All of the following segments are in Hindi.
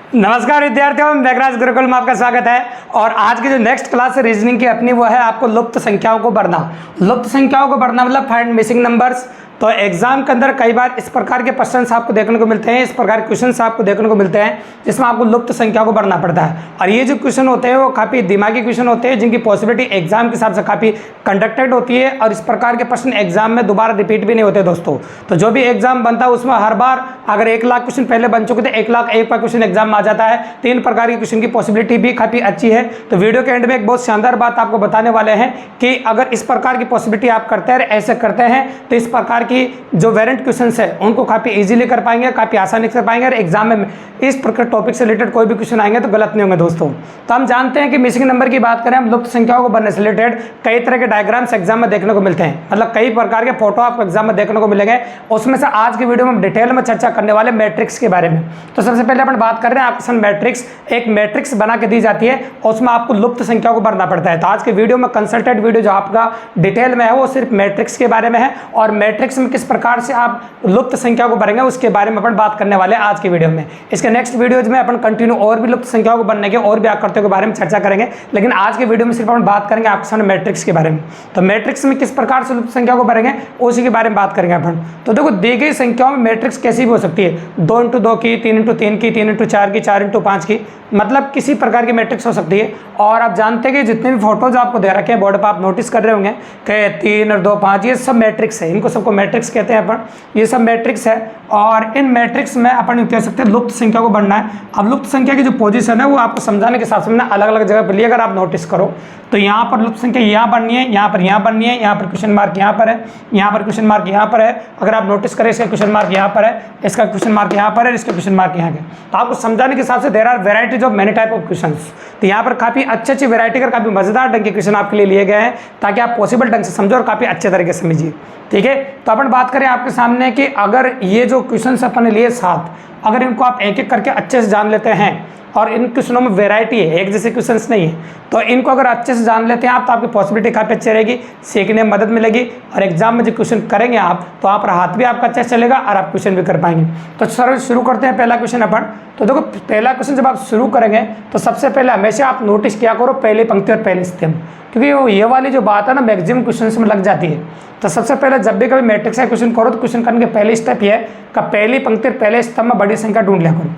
नमस्कार विद्यार्थियों, मैघराज गुरुकुल में आपका स्वागत है। और आज की जो नेक्स्ट क्लास है रीजनिंग की अपनी, वो है आपको लुप्त संख्याओं को बढ़ना। लुप्त संख्याओं को बढ़ना मतलब फाइंड मिसिंग नंबर्स। तो एग्जाम के अंदर कई बार इस प्रकार के क्वेश्चंस आपको देखने को मिलते हैं, इस प्रकार के क्वेश्चंस आपको देखने को मिलते हैं जिसमें आपको लुप्त संख्या को बढ़ना पड़ता है। और ये जो क्वेश्चन होते हैं वो काफ़ी दिमागी क्वेश्चन होते हैं, जिनकी पॉसिबिलिटी एग्जाम के हिसाब से काफ़ी कंडक्टेड होती है। और इस प्रकार के प्रश्न एग्जाम में दोबारा रिपीट भी नहीं होते दोस्तों। तो जो भी एग्जाम बनता है उसमें हर बार अगर 1 लाख क्वेश्चन पहले बन चुके थे, 1 लाख 1 का क्वेश्चन एग्जाम में आ जाता है। 3 प्रकार के क्वेश्चन की पॉसिबिलिटी भी काफ़ी अच्छी है। तो वीडियो के एंड में एक बहुत शानदार बात आपको बताने वाले हैं कि अगर इस प्रकार की पॉसिबिलिटी आप करते हैं, ऐसे करते हैं, तो इस प्रकार की जो वेरिएंट क्वेश्चंस है उनको काफ़ी इजीली कर पाएंगे, काफ़ी आसानी से कर पाएंगे। और एग्जाम में इस प्रकार टॉपिक से रिलेटेड कोई भी क्वेश्चन आएंगे तो गलत नहीं होंगे दोस्तों। तो हम जानते हैं कि मिसिंग नंबर की बात करें, हम लुप्त संख्याओं को बढ़ने से रिलेटेड कई तरह के डायग्राम्स एग्जाम में देखने को मिलते हैं, मतलब कई प्रकार के फोटो आपको एग्जाम में देखने को मिलेंगे। उसमें से आज की वीडियो में हम डिटेल में चर्चा करने वाले मैट्रिक्स के बारे में। तो सबसे पहले अपन बात कर रहे हैं आपके मैट्रिक्स। एक मैट्रिक्स बना के दी जाती है और उसमें आपको लुप्त संख्या को भरना पड़ता है। तो आज के वीडियो में कंसल्टेड वीडियो जो आपका डिटेल में है वो सिर्फ मैट्रिक्स के बारे में है, और मैट्रिक्स में किस प्रकार से आप लुप्त संख्या को भरेंगे उसके बारे में अपन बात करने वाले हैं आज के वीडियो में। इसके नेक्स्ट वीडियोज में अपन कंटिन्यू और भी लुप्त संख्याओं को बनने के और भी आकृतियों के बारे में चर्चा करेंगे, लेकिन आज के वीडियो में सिर्फ अपन बात करेंगे आपके सामने मैट्रिक्स के बारे में। तो मैट्रिक्स में किस प्रकार से लुप्त संख्या को भरेंगे उसी के बारे में बात करेंगे अपन। तो देखो, दी गई संख्याओं में मैट्रिक्स कैसी भी हो सकती है, 2 × 2 की, 3 × 3 की, 3 × 4 की, 4 × 5 की, मतलब किसी प्रकार की मैट्रिक्स हो सकती है। और आप जानते हैं कि जितने भी फोटोज आपको दे रखे हैं बोर्ड पर, आप नोटिस कर रहे होंगे कि 3 और 2 5 ये सब मैट्रिक्स है, इनको सबको मैट्रिक्स कहते हैं अपन, ये सब मैट्रिक्स है। और इन मैट्रिक्स में अपन कह सकते हैं लुप्त संख्या को बढ़ना है। अब लुप्त संख्या की जो पोजीशन है वो आपको समझाने के साथ साथ में अलग अलग जगह पर लिए अगर आप नोटिस करो तो यहाँ पर लुप्त संख्या यहाँ बननी है, यहाँ बननी है, यहाँ पर क्वेश्चन मार्क यहाँ पर है, यहाँ पर क्वेश्चन मार्क यहाँ पर है। अगर आप नोटिस करें इसका क्वेश्चन मार्क यहाँ पर है, इसका क्वेश्चन मार्क यहाँ पर है, इसका क्वेश्चन मार्क यहाँ है। तो आपको समझाने के हिसाब से there are varieties of many type of questions. तो यहाँ पर काफ़ी अच्छी वेराइटी का काफ़ी मजेदार ढंग के क्वेश्चन आपके लिए लिए गए हैं ताकि आप पॉसिबल ढंग से समझो और काफ़ी अच्छे तरीके से समझिए। ठीक है, तो अपन बात करें आपके सामने कि अगर ये जो क्वेश्चन अपन ने लिए 7, अगर इनको आप एक एक करके अच्छे से जान लेते हैं, और इन क्वेश्चनों में वैरायटी है, एक जैसे क्वेश्चंस नहीं है, तो इनको अगर अच्छे से जान लेते हैं आप तो आपकी पॉसिबिलिटी काफ़ी अच्छी रहेगी, सीखने में मदद मिलेगी। और एग्जाम में जो क्वेश्चन करेंगे आप तो आप पर हाथ भी आपका अच्छा चलेगा और आप क्वेश्चन भी कर पाएंगे। तो सर शुरू करते हैं पहला क्वेश्चन अपन। तो देखो, पहला क्वेश्चन जब आप शुरू करेंगे तो सबसे पहले हमेशा आप नोटिस किया करो पहली पंक्ति और पहले स्तंभ, क्योंकि ये वाली जो बात है ना मैक्सिमम क्वेश्चन में लग जाती है। तो सबसे पहले जब भी कभी मैट्रिक्स का क्वेश्चन करो तो क्वेश्चन करने के पहले स्टेप ये है कि पहली पंक्ति और पहले स्तंभ में बड़ी संख्या ढूंढ लिया करो,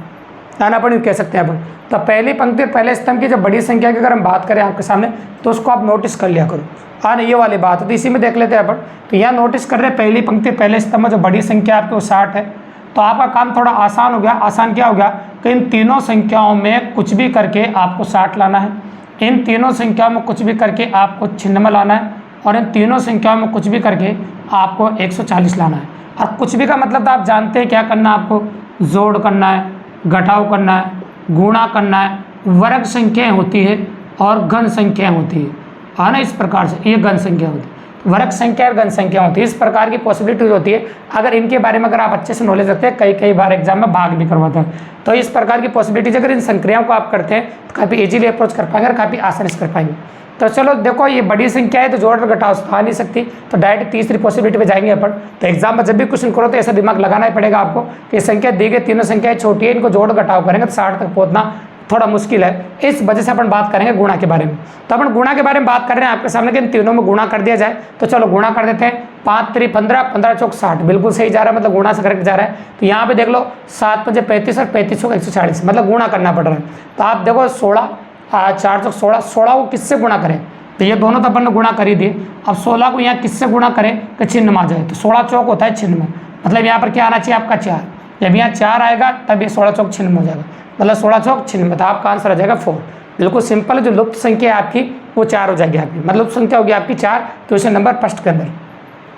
है ना, अपन कह सकते हैं अपन। तो पहली पंक्ति और पहले स्तंभ की जब बड़ी संख्या की अगर हम बात करें आपके सामने तो उसको आप नोटिस कर लिया करो। हाँ, ये वाली बात है, तो इसी में देख लेते हैं अपन। तो यहाँ नोटिस कर रहे हैं पहली पंक्ति पहले स्तंभ में जो बड़ी संख्या आपकी वो 60 है। तो आपका काम थोड़ा आसान हो गया। आसान क्या हो गया कि इन तीनों संख्याओं में कुछ भी करके आपको 60 लाना है, इन तीनों संख्याओं में कुछ भी करके आपको 96 लाना है, और इन तीनों संख्याओं में कुछ भी करके आपको 140 लाना है। और कुछ भी का मतलब तो आप जानते हैं क्या करना है, आपको जोड़ करना है, घटाव करना है, गुणा करना है, वर्ग संख्याएं होती है और घन संख्याएं होती है ना। इस प्रकार से ये घन संख्या होती है, वर्ग संख्या और घन संख्या होती है। इस प्रकार की पॉसिबिलिटी होती है। अगर इनके बारे में अगर आप अच्छे से नॉलेज रखते हैं, कई बार एग्जाम में भाग भी करवाता है, तो इस प्रकार की पॉसिबिलिटीज अगर इन संक्रियाओं को आप करते हैं तो काफ़ी इजीली अप्रोच कर पाएंगे और काफ़ी आसानी से कर पाएंगे। तो चलो देखो, ये बड़ी संख्या है तो जोड़ और घटाव आ नहीं सकती, तो डायरेक्ट तीसरी पॉसिबिलिटी पे जाएंगे अपन। तो एग्जाम में जब भी क्वेश्चन करो तो ऐसा दिमाग लगाना ही पड़ेगा आपको कि संख्या दी गई तीनों संख्याएं छोटी है, इनको जोड़ घटाव करेंगे तो 60 तक पहुंचना थोड़ा मुश्किल है। इस वजह से अपन बात करेंगे गुणा के बारे में। तो अपन गुणा के बारे में बात कर रहे हैं आपके सामने कि इन तीनों में गुणा कर दिया जाए। तो चलो गुणा कर देते हैं। 5 × 3 = 15, 15 × 4 = 60, बिल्कुल सही जा रहा है, मतलब गुणा से करेक्ट जा रहा है। तो यहाँ पे देख लो 7 × 5 = 35 और 35 × 140, मतलब गुणा करना पड़ रहा है। तो आप देखो 16, 4 × 16, 16 को किससे गुणा करें, तो ये दोनों तो अपन ने गुणा कर ही दिए। अब 16 को यहाँ किससे गुणा करें कि चिन्ह में आ जाए, तो 16 चौक होता है चिन्ह में, मतलब यहाँ पर क्या आना चाहिए आपका 4। जब यहाँ 4 आएगा तब ये 16 चौक चिन्ह में हो जाएगा, मतलब 16 चौक चिन्ह में, तो आपका आंसर आ जाएगा 4। बिल्कुल सिंपल है, जो लुप्त संख्या है आपकी वो 4 हो जाएगी आपकी, मतलब लुप्त संख्या होगी आपकी 4 क्वेश्चन नंबर फर्स्ट के अंदर।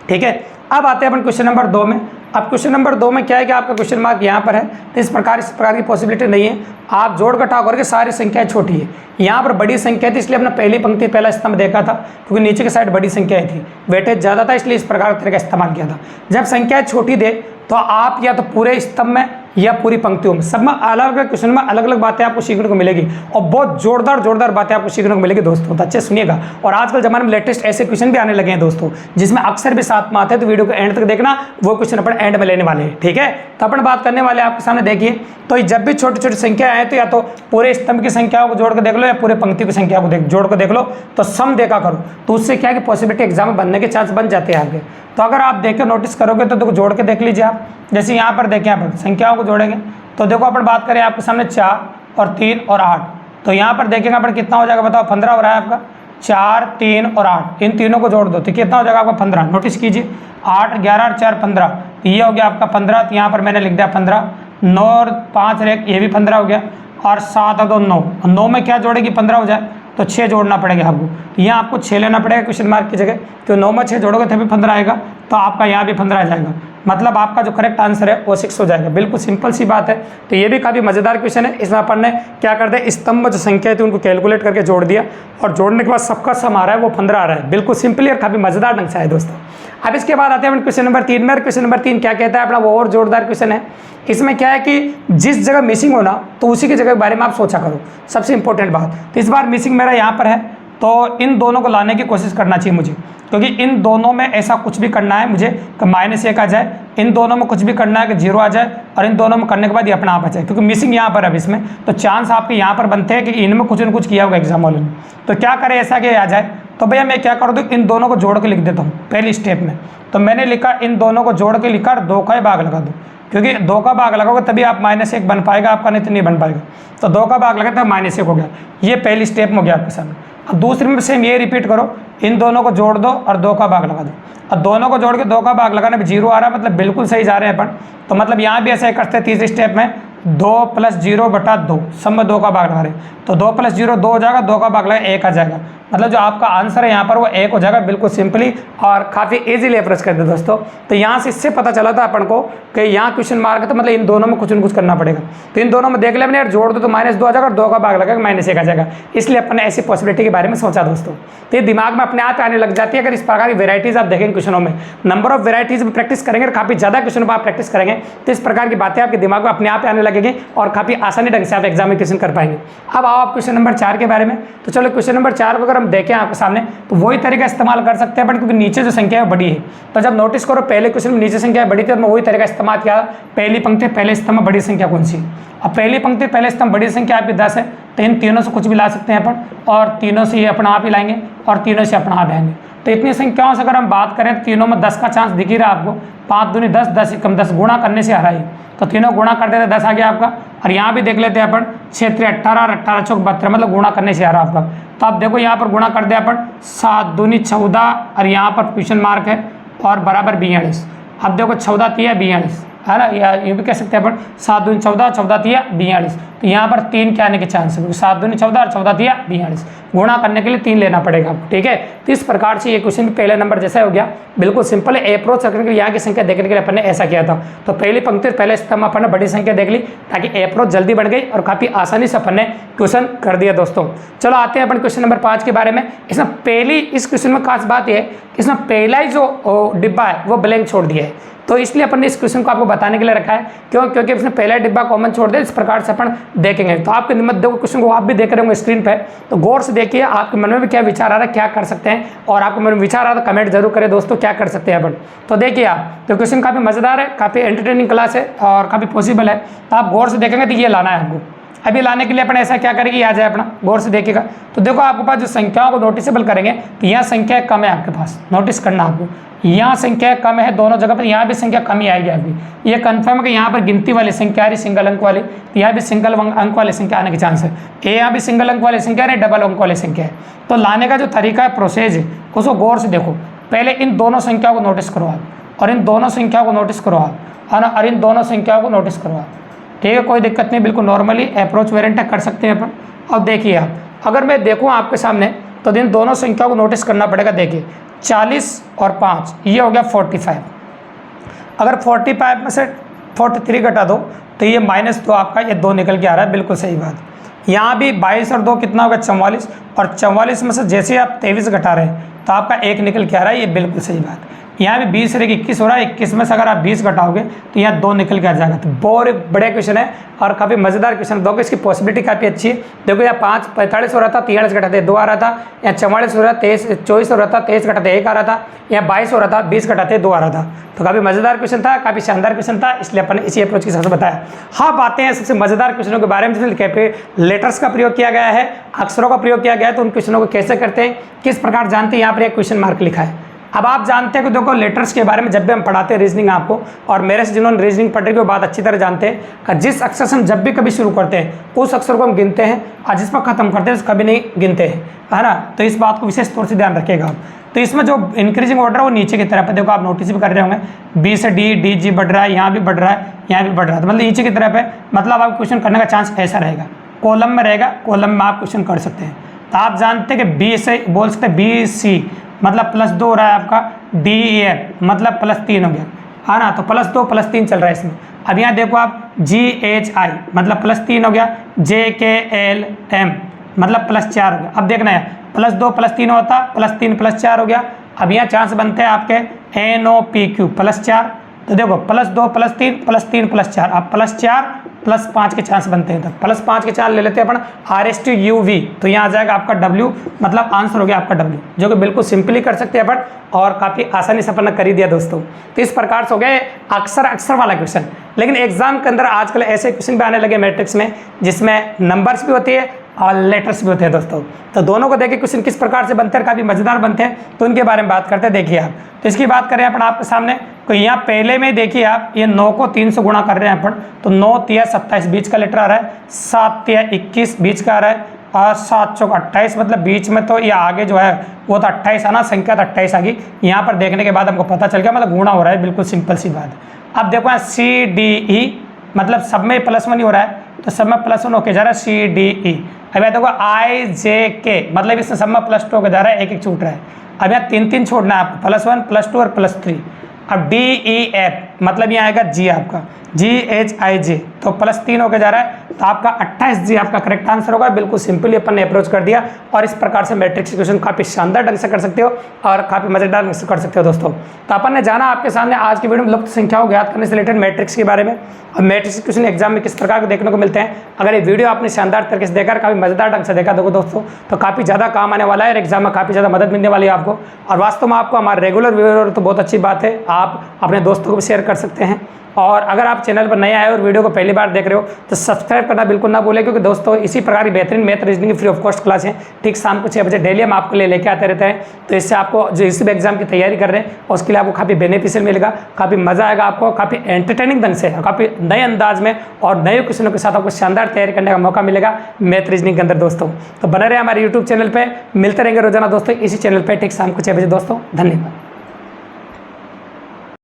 ठीक है, अब आते हैं अपन क्वेश्चन नंबर 2 में। अब क्वेश्चन नंबर 2 में क्या है कि आपका क्वेश्चन मार्क यहाँ पर है, तो इस प्रकार की पॉसिबिलिटी नहीं है। आप जोड़ घटाव करके सारी संख्याएं छोटी है, यहाँ पर बड़ी संख्या थी इसलिए अपना पहली पंक्ति पहला स्तंभ देखा था, क्योंकि नीचे की साइड बड़ी संख्याएं थी, वेटेज ज़्यादा था, इसलिए इस प्रकार तरह का इस्तेमाल किया था। जब संख्याएं छोटी दे तो आप या तो पूरे स्तंभ में या पूरी पंक्तियों में, सब में अलग अलग क्वेश्चन में अलग अलग बातें आपको सीखने को मिलेगी और बहुत जोरदार बातें आपको सीखने को मिलेगी दोस्तों। तो अच्छे सुनिएगा। और आजकल जमाने में लेटेस्ट ऐसे क्वेश्चन भी आने लगे हैं दोस्तों, जिसमें अक्सर भी साथ में आते हैं, तो वीडियो को एंड तक देखना, वो क्वेश्चन अपन एंड में लेने वाले हैं, ठीक है। तो अपन बात करने वाले आपके सामने देखिए, तो जब भी छोटी छोटी संख्या आए तो या तो पूरे स्तंभ की संख्याओं को जोड़ कर देख लो या पूरे पंक्ति की संख्या को जोड़ कर देख लो, तो सम देखा करो, तो उससे क्या है कि पॉसिबिलिटी एग्जाम में बनने के चांस बन जाते हैं आगे। तो अगर आप देखें नोटिस करोगे तो देखो जोड़ के देख लीजिए आप। जैसे यहाँ पर देखें, यहाँ पर संख्याओं को जोड़ेंगे तो देखो अपन बात करें आपके सामने 4 और 3 और 8, तो यहाँ पर देखेंगे अपन कितना हो जाएगा बताओ, 15 हो रहा है आपका। 4, 3 और 8 इन तीनों को जोड़ दो तो कितना हो जाएगा आपका 15। नोटिस कीजिए 8, 11 और 4 15, तो ये हो गया आपका 15। तो यहाँ पर मैंने लिख दिया 15। 9 और 5 रेख, ये भी 15 हो गया। और 7 और 2 9, 9 में क्या जोड़ेगी 15 हो जाए, तो 6 जोड़ना पड़ेगा आपको। तो यहाँ आपको 6 लेना पड़ेगा क्वेश्चन मार्क की जगह, तो 9 में 6 जोड़ोगे तभी 15 आएगा, तो आपका यहाँ भी 15 आ जाएगा। मतलब आपका जो करेक्ट आंसर है वो 6 हो जाएगा। बिल्कुल सिंपल सी बात है। तो ये भी काफ़ी मज़ेदार क्वेश्चन है। इसमें अपन ने क्या कर दिया, स्तंभ जो संख्या थी उनको कैलकुलेट करके जोड़ दिया, और जोड़ने के बाद सबका सम आ रहा है वो 15 आ रहा है। बिल्कुल सिंपली और काफ़ी मज़ेदार ढंग से है दोस्तों। अब इसके बाद आते हैं अपन क्वेश्चन नंबर 3 में। क्वेश्चन नंबर 3 क्या कहता है अपना, वो और जोरदार क्वेश्चन है। इसमें क्या है कि जिस जगह मिसिंग होना तो उसी की जगह के बारे में आप सोचा करो, सबसे इंपॉर्टेंट बात। तो इस बार मिसिंग मेरा यहाँ पर है, तो इन दोनों को लाने की कोशिश करना चाहिए मुझे, क्योंकि इन दोनों में ऐसा कुछ भी करना है मुझे कि -1 आ जाए, इन दोनों में कुछ भी करना है कि 0 आ जाए, और इन दोनों में करने के बाद ये अपना आप आ जाए, क्योंकि मिसिंग यहाँ पर अब इसमें तो चांस आपके यहाँ पर बनते हैं कि इनमें कुछ न कुछ किया होगा एग्जाम वालों ने। तो क्या करें ऐसा कि आ जाए, तो भैया मैं क्या करूँ, तो इन दोनों को जोड़ के लिख देता हूँ पहली स्टेप में। तो मैंने लिखा, इन दोनों को जोड़ के लिखा 2 का भाग लगा दो, क्योंकि 2 का भाग लगाओगे तभी आप -1 बन पाएगा आपका, नहीं तो नहीं बन पाएगा। तो 2 का भाग लगा तो -1 हो गया, ये पहली स्टेप में हो गया आपके सामने। अब दूसरी में सेम ये रिपीट करो, इन दोनों को जोड़ दो और 2 का भाग लगा दो। अब दोनों को जोड़ के 2 का भाग लगाने में 0 आ रहा है, मतलब बिल्कुल सही जा रहे हैं अपन। तो मतलब यहाँ भी ऐसा ही करते हैं तीसरी स्टेप में, 2 + 0/2 सब में 2 का भाग लगा रहे हैं, तो 2 + 0 2 हो जाएगा, 2 का भाग लगा 1 आ जाएगा। मतलब जो आपका आंसर है यहाँ पर वो 1 हो जाएगा, बिल्कुल सिंपली और काफ़ी इजीली अप्रोच करते दोस्तों। तो यहाँ से इससे पता चला था अपन को कि यहाँ क्वेश्चन मार्क है, तो मतलब इन दोनों में कुछ न कुछ करना पड़ेगा। तो इन दोनों में देख ले मैंने यार, जोड़ दो तो -2 आ जाएगा और 2 का भाग लगेगा -1 आ जाएगा, इसलिए अपन ने ऐसी पॉसिबिलिटी के बारे में सोचा दोस्तों। तो ये दिमाग में अपने आप आने लग जाती है अगर इस प्रकार की वेराइटीज़ आप देखेंगे क्वेश्चनों में। नंबर ऑफ वेराइटीज़ में प्रैक्टिस करेंगे और काफ़ी ज़्यादा क्वेश्चन पर आप प्रैक्टिस करेंगे तो इस प्रकार की बातें आपके दिमाग में अपने आप आने लगेंगी और काफ़ी आसानी ढंग से आप एग्जामिनेशन कर पाएंगे। अब आओ आप क्वेश्चन नंबर 4 के बारे में। तो चलो क्वेश्चन नंबर 4 को अगर हम देखें आपके सामने, तो वही तरीका इस्तेमाल कर सकते हैं बट क्योंकि नीचे जो संख्या है बड़ी है। तो जब नोटिस करो पहले क्वेश्चन में नीचे संख्या बड़ी थी, तो मैं वही तरीका इस्तेमाल किया, पहली पंक्ति पहले स्तंभ में बड़ी संख्या कौन सी। अब पहली पंक्ति पहले स्तंभ बड़ी संख्या आपकी 10 है, तो इन तीनों से कुछ भी ला सकते हैं अपन, और तीनों से ये अपना आप ही लाएंगे और तीनों से अपना आप आएंगे। तो इतनी संख्याओं से अगर हम बात करें, तीनों में 10 का चांस दिख ही रहा है आपको, 5 दूनी 10, 10 कम 10 गुणा करने से आ रहा है, तो तीनों गुणा कर देते 10 आ गया आपका। और यहाँ भी देख लेते हैं अपन 6 3 18 और 18 चौक 72, मतलब गुणा करने से आ रहा है आपका। तो आप देखो यहाँ पर गुणा कर दिया अपन, 7 दूनी 14 और यहाँ पर क्वेश्चन मार्क है और बराबर 42। अब देखो 14 3 42 है ना, या ये भी कह सकते हैं अपन 7 दूनी 14 14 3 42। तो यहाँ पर 3 के आने के चांस है, 7 दूनी 14 और 14 3 42, गुणा करने के लिए 3 लेना पड़ेगा आपको, ठीक है। तो इस प्रकार से ये क्वेश्चन पहले नंबर जैसा हो गया, बिल्कुल सिंपल है। अप्रोच करने के लिए यहाँ की संख्या देखने के लिए अपन ने ऐसा किया था। तो पहली पंक्ति पहले स्तंभ अपन ने बड़ी संख्या देख ली ताकि अप्रोच जल्दी बढ़ गई और काफ़ी आसानी से अपन ने क्वेश्चन कर दिया दोस्तों। चलो आते हैं अपन क्वेश्चन नंबर 5 के बारे में। इसमें पहली इस क्वेश्चन में खास बात यह है कि इसमें पहला ही जो डिब्बा है वो ब्लैंक छोड़ दिया है, तो इसलिए अपन ने इस क्वेश्चन को आपको बताने के लिए रखा है। क्यों? क्योंकि इसने पहला डिब्बा कॉमन छोड़ दिया, इस प्रकार से अपन देखेंगे। तो आपके निमित्त देखो क्वेश्चन को आप भी देख रहे होंगे स्क्रीन पे, तो गौर से देखिए आपके मन में भी क्या विचार आ रहा है, क्या कर सकते हैं, और आपके मन में विचार आ रहा है कमेंट जरूर करें दोस्तों, क्या कर सकते हैं अपन। तो देखिए आप, तो क्वेश्चन काफ़ी मज़ेदार है, काफ़ी एंटरटेनिंग क्लास है और काफ़ी पॉसिबल है। तो आप गौर से देखेंगे तो ये लाना है आपको। अभी लाने के लिए अपन ऐसा क्या करेंगे, आ जाए अपना गौर से देखिएगा। तो देखो आपके पास जो संख्याओं को नोटिसेबल करेंगे तो यहाँ संख्या कम है आपके पास, नोटिस करना आपको, यहाँ संख्या कम है दोनों जगह पर, यहाँ भी संख्या कम ही आएगी आपकी। ये कंफर्म है कि यहाँ पर गिनती वाली संख्या आ रही सिंगल अंक वाली, तो यहाँ भी सिंगल अंक वाली संख्या आने के चांस है। यहाँ भी सिंगल अंक वाली संख्या है, डबल अंक वाली संख्या है। तो लाने का जो तरीका है, प्रोसेस है, उसको गौर से देखो। पहले इन दोनों संख्याओं को नोटिस करो आप, और इन दोनों संख्याओं को नोटिस करो आप, है ना, और इन दोनों संख्याओं को नोटिस करो आप, ठीक है, कोई दिक्कत नहीं, बिल्कुल नॉर्मली अप्रोच वेरिएंट कर सकते हैं अपन। अब देखिए आप, अगर मैं देखूँ आपके सामने तो इन दोनों संख्याओं को नोटिस करना पड़ेगा। देखिए 40 और 5, ये हो गया 45। अगर 45 में से 43 घटा दो तो ये -2 आपका, ये 2 निकल के आ रहा है, बिल्कुल सही बात। यहाँ भी 22 और 2 कितना होगा 44, और 44 में से जैसे आप 23 घटा रहे हैं तो आपका 1 निकल के आ रहा है, ये बिल्कुल सही बात। यहाँ भी 20 से 21 हो रहा है, 21 में से अगर आप 20 घटाओगे तो यहाँ 2 निकल के आ जाएगा। तो बहुत बड़े क्वेश्चन है और काफ़ी मज़ेदार क्वेश्चन। देखो इसकी पॉसिबिलिटी काफ़ी अच्छी है। देखो यहाँ 5 45 हो रहा था, 43 घटाते 2 आ रहा था। यहाँ 44 हो रहा था, 24 हो रहा था, 23 घटाते 1 आ रहा था। यहाँ 22 हो रहा था, 20 घटाते 2 आ रहा था। तो काफ़ी मज़ेदार क्वेश्चन था, काफ़ी शानदार क्वेश्चन था, इसलिए अपन इसी अप्रोच के हिसाब से बताया। हाँ, बातें हैं सबसे मज़ेदार क्वेश्चनों के बारे में, जिसमें लेटर्स का प्रयोग किया गया है, अक्षरों का प्रयोग किया गया है। तो उन क्वेश्चनों को कैसे करते हैं, किस प्रकार जानते हैं, यहाँ पर एक क्वेश्चन मार्क लिखा है। अब आप जानते हैं कि देखो लेटर्स के बारे में जब भी हम पढ़ाते हैं रीजनिंग आपको, और मेरे से जिन्होंने रीजनिंग पढ़ रही है वो बात अच्छी तरह जानते हैं कि जिस अक्षर से हम जब भी कभी शुरू करते हैं उस अक्षर को हम गिनते हैं, और जिस पर खत्म करते हैं उस कभी नहीं गिनते हैं, है ना। तो इस बात को विशेष तौर से ध्यान रखिएगा आप। तो इसमें जो इंक्रीजिंग ऑर्डर है वो नीचे की तरफ है। देखो आप नोटिस भी कर रहे होंगे, बी से डी, डी जी बढ़ रहा है, यहाँ भी बढ़ रहा है, यहाँ भी बढ़ रहा है, तो मतलब नीचे की तरफ है। मतलब आप क्वेश्चन करने का चांस ऐसा रहेगा, कॉलम में रहेगा, कॉलम में आप क्वेश्चन कर सकते हैं। तो आप जानते हैं कि बी से बोल सकते हैं बी सी, मतलब +2 हो रहा है आपका, डी एफ मतलब +3 हो गया, है ना। तो +2 +3 चल रहा है इसमें। अब यहाँ देखो आप जी एच आई मतलब +3 हो गया, जे के एल एम मतलब +4 हो गया। अब देखना है +2 +3 होता, +3 +4 हो गया। अब यहाँ चांस बनते हैं आपके एन ओ पी क्यू +4। तो देखो +2 +3 +3 +4, अब +4 +5 के चांस बनते हैं। तो +5 के चांस ले लेते हैं अपन RSTUV, तो यहाँ आ जाएगा आपका W, मतलब आंसर हो गया आपका W, जो कि बिल्कुल सिंपली कर सकते हैं अपन, और काफ़ी आसानी से अपन ने कर ही दिया दोस्तों। तो इस प्रकार से हो गया अक्षर वाला क्वेश्चन। लेकिन एग्जाम के अंदर आजकल ऐसे क्वेश्चन भी आने लगे मैट्रिक्स में, जिसमें नंबर्स भी होती है और लेटर्स भी होते हैं दोस्तों। तो दोनों को देखिए क्वेश्चन किस प्रकार से बनते हैं, काफ़ी मज़ेदार बनते हैं, तो उनके बारे में बात करते हैं। देखिए आप, तो इसकी बात करें अपन आपके सामने, तो यहाँ पहले में देखिए आप, ये 9 को 3 से गुणा कर रहे हैं अपन, तो 9 तिया 27 बीच का लेटर आ रहा है, 7 तिया 21 बीच का आ रहा है, और 7 चौक 28 मतलब बीच में, तो ये आगे जो है वो तो 28 आना, संख्या तो 28 आ गई। यहाँ पर देखने के बाद हमको पता चल गया, मतलब गुणा हो रहा है, बिल्कुल सिंपल सी बात। अब देखो यहाँ CDE मतलब सब में +1 ही हो रहा है, तो सब में +1 होके जा रहा है CDE। अब यहाँ देखो IJK मतलब इसमें सब में +2 होके जा रहा है, 1-1 छूट रहा है। अब यहाँ 3-3 छोड़ना है आपको, +1 +2 और +3। अब DEF मतलब यहाँ आएगा G आपका, GHIJ, तो +3 होके जा रहा है, तो आपका 28G आपका करेक्ट आंसर होगा। बिल्कुल सिंपली अपन ने अप्रोच कर दिया, और इस प्रकार से मैट्रिक्स क्वेश्चन काफ़ी शानदार ढंग से कर सकते हो और काफ़ी मजेदार ढंग से कर सकते हो दोस्तों। तो अपन ने जाना आपके सामने आज की वीडियो में लुप्त संख्याओं को ज्ञात करने से रिलेटेड मैट्रिक्स के बारे में, और मैट्रिक्स क्वेश्चन एग्जाम में किस प्रकार के देखने को मिलते हैं। अगर ये वीडियो आपने शानदार तरीके से देखा, काफ़ी मजेदार ढंग से देखा दोस्तों, तो काफ़ी ज़्यादा काम आने वाला है और एग्जाम में काफ़ी ज़्यादा मदद मिलने वाली है आपको। और वास्तव में आपको हमारे रेगुलर व्यूअर तो बहुत अच्छी बात है, आप अपने दोस्तों को भी शेयर कर सकते हैं। और अगर आप चैनल पर नए आए और वीडियो को पहली बार देख रहे हो तो सब्सक्राइब करना बिल्कुल ना भूलें, क्योंकि दोस्तों इसी प्रकार की बेहतरीन math reasoning free of cost class है, ठीक शाम को 6 बजे डेली हम आपको लेके आते रहते हैं। तो इससे आपको जो इसी भी एग्जाम की तैयारी कर रहे हैं उसके लिए आपको काफ़ी बेनिफिशियल मिलेगा, काफ़ी मज़ा आएगा आपको, काफ़ी एंटरटेनिंग ढंग से, काफ़ी नए अंदाज में और नए क्वेश्चनों के साथ आपको शानदार तैयारी करने का मौका मिलेगा मैथ रीजनिंग के अंदर दोस्तों। तो बने रहे हमारे यूट्यूब चैनल पर, मिलते रहेंगे रोजाना दोस्तों इसी चैनल पर ठीक शाम को 6 बजे दोस्तों। धन्यवाद।